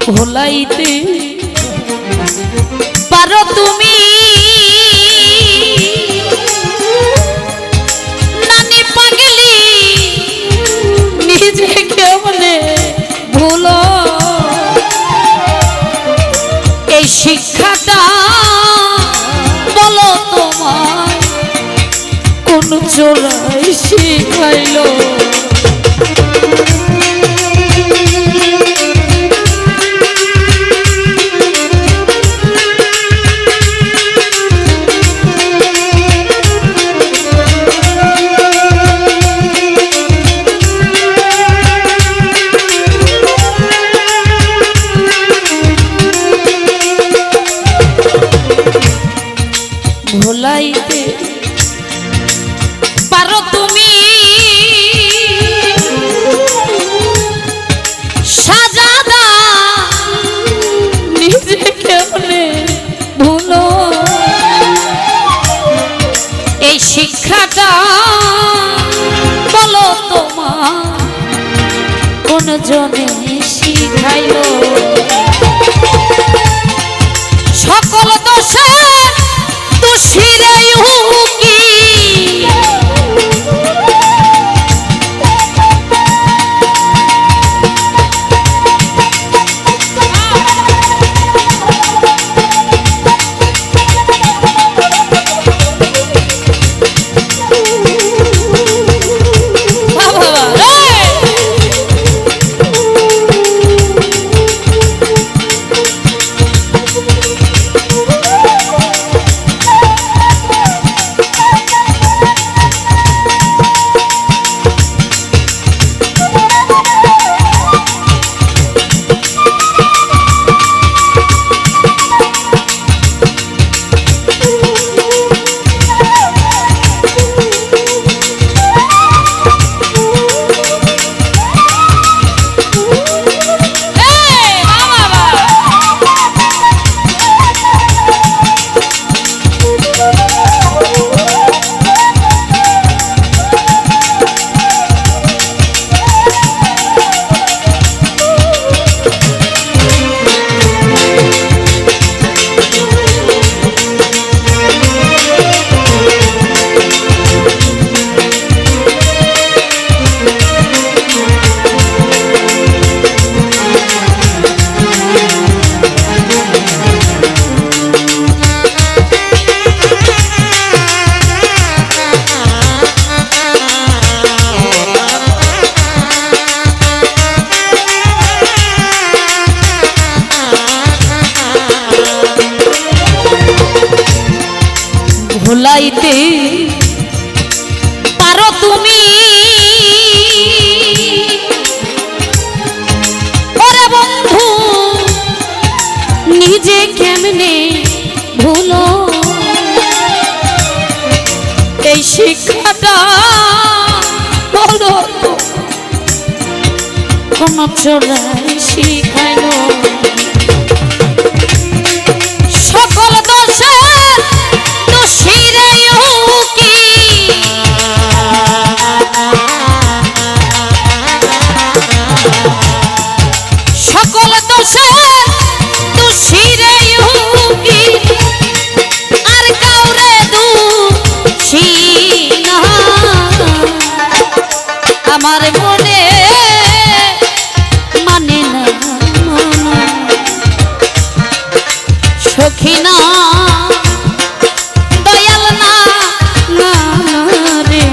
ভোলাইতে পারো তুমি নানি পাগলি নিজে কেমনে ভুলো এই শিক্ষাটা বলো তোমার কোন চোরাই শিখাইলো ভোলাইতে পারো তুমি সাজাদা নিজে কেমনে ভুলো এই শিক্ষাটা বলো তোমার কোন জনে শিখাইলো সকল দোষে ভোলাইতে পারো তুমি ওরে বন্ধু নিজে কেমনে ভুলো এই শিক্ষাটা বলো কোন চোরাই শিখাইলো সকল দোষে সকল দোষে দোষীরে আর কাউরে দোষী না আমার মনে মানে না সখী না দয়াল না না রে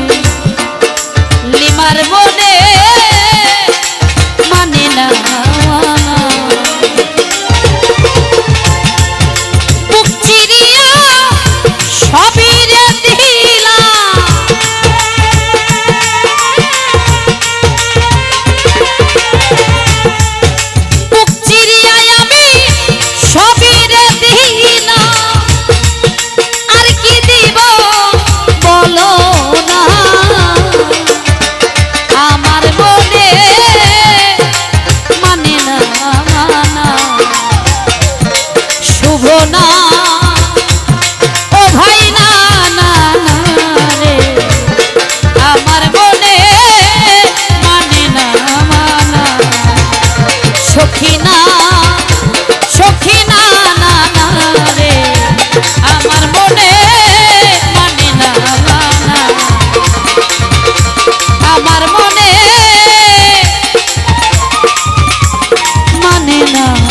লিমার মনে মানে না বুক চিরিয়া সবই রে দিলা না